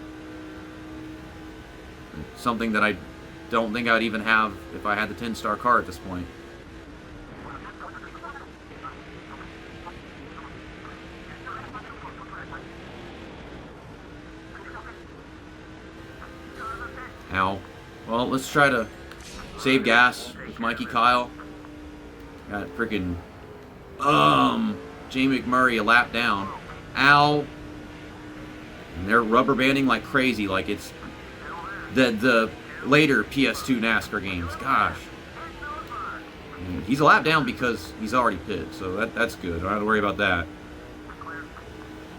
Something that I don't think I'd even have if I had the 10-star car at this point. Ow. Well, let's try to save gas with Mikey Kile. Got freaking Jamie McMurray a lap down. Ow. And they're rubber banding like crazy, like it's the later PS2 NASCAR games. Gosh. And he's a lap down because he's already pitted, so that's good. I don't have to worry about that.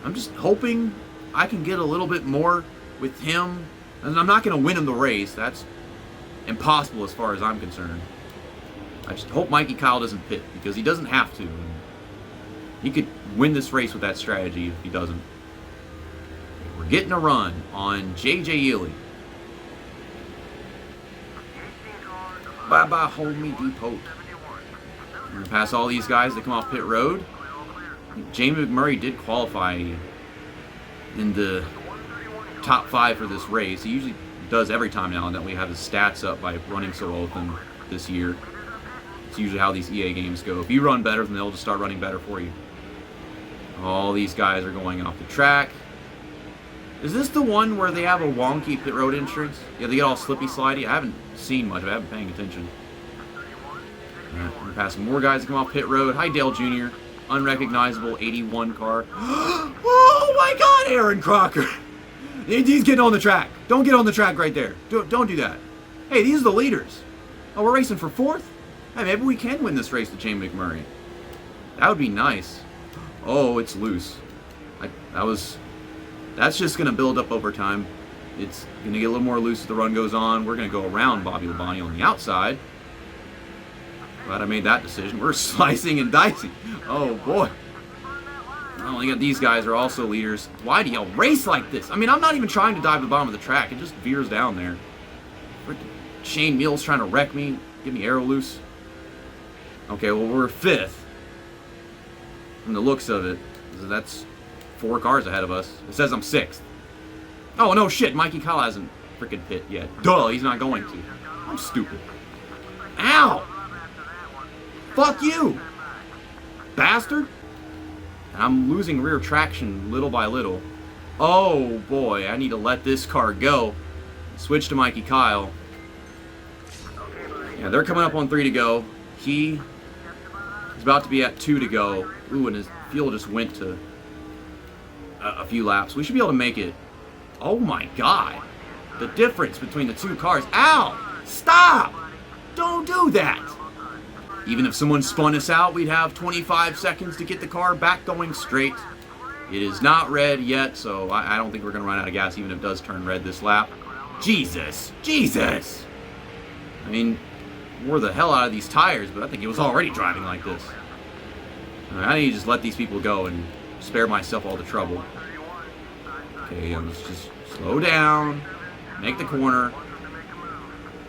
I'm just hoping I can get a little bit more with him. And I'm not going to win him the race. That's impossible as far as I'm concerned. I just hope Mikey Kile doesn't pit, because he doesn't have to. He could win this race with that strategy if he doesn't. We're getting a run on J.J. Ely. Bye-bye, homie depot. We're going to pass all these guys that come off pit road. Jamie McMurray did qualify in the top 5 for this race. He usually does every time now that we have his stats up by running so well with him this year. It's usually how these EA games go. If you run better, then they'll just start running better for you. All these guys are going off the track. Is this the one where they have a wonky pit road entrance? Yeah, they get all slippy slidey. I haven't seen much. I haven't been paying attention. We're passing more guys that come off pit road. Hi, Dale Jr. Unrecognizable 81 car. Oh my God, Aaron Crocker. He's getting on the track. Don't get on the track right there. Don't do that. Hey, these are the leaders. Oh, we're racing for 4th? Hey, maybe we can win this race to Jamie McMurray. That would be nice. Oh, it's loose. That's just going to build up over time. It's going to get a little more loose as the run goes on. We're going to go around Bobby Labonte on the outside. Glad I made that decision. We're slicing and dicing. Oh, boy. Oh, you got these guys are also leaders. Why do y'all race like this? I mean, I'm not even trying to dive to the bottom of the track. It just veers down there. Shane Mills trying to wreck me. Get me arrow loose. Okay, well, we're 5th. From the looks of it. That's 4 cars ahead of us. It says I'm 6th. Oh, no shit. Mikey Kile hasn't freaking pit yet. Duh, he's not going to. I'm stupid. Ow! Fuck you! Bastard! And I'm losing rear traction little by little. Oh, boy. I need to let this car go. Switch to Mikey Kile. Yeah, they're coming up on 3 to go. He is about to be at 2 to go. Ooh, and his fuel just went to a few laps. We should be able to make it. Oh my God. The difference between the 2 cars. Ow! Stop! Don't do that! Even if someone spun us out, we'd have 25 seconds to get the car back going straight. It is not red yet, so I don't think we're going to run out of gas even if it does turn red this lap. Jesus! Jesus! I mean, wore the hell out of these tires, but I think it was already driving like this. I need to just let these people go and spare myself all the trouble. Okay, let's just slow down, make the corner.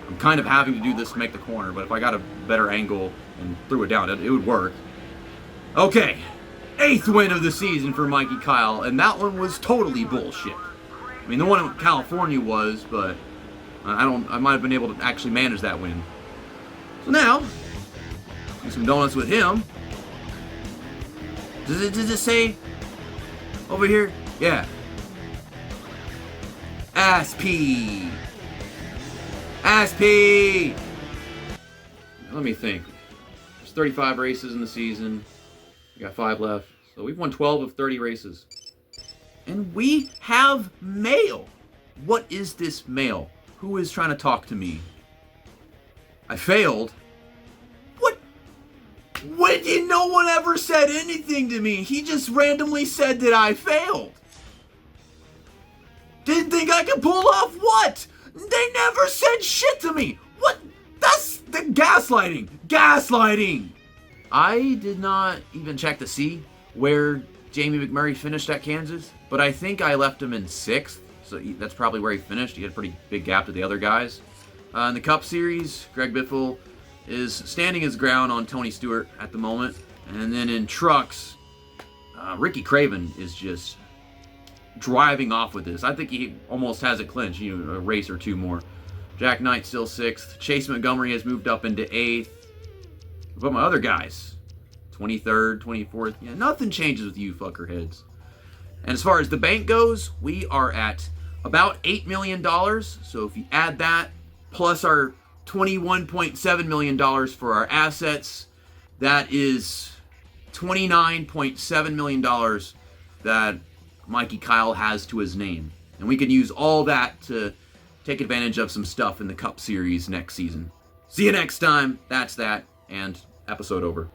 I'm kind of having to do this to make the corner, but if I got a better angle and threw it down, it would work. Okay, 8th win of the season for Mikey Kile, and that one was totally bullshit. I mean, the one in California was, but I might have been able to actually manage that win. So now, do some donuts with him. Does it say over here? Yeah. Aspy. Aspy. Let me think. There's 35 races in the season. We got 5 left. So we've won 12 of 30 races. And we have mail. What is this mail? Who is trying to talk to me? I failed? What? When did no one ever said anything to me? He just randomly said that I failed. Didn't think I could pull off what? They never said shit to me. What? That's the gaslighting. Gaslighting. I did not even check to see where Jamie McMurray finished at Kansas, but I think I left him in 6th, so that's probably where he finished. He had a pretty big gap to the other guys. In the Cup Series, Greg Biffle is standing his ground on Tony Stewart at the moment. And then in trucks, Ricky Craven is just driving off with this. I think he almost has it clinched, a race or two more. Jack Knight still 6th. Chase Montgomery has moved up into 8th. But my other guys, 23rd, 24th, nothing changes with you fuckerheads. And as far as the bank goes, we are at about $8 million. So if you add that, plus our $21.7 million for our assets, that is $29.7 million that Mikey Kile has to his name. And we can use all that to take advantage of some stuff in the Cup Series next season. See you next time. That's that. And episode over.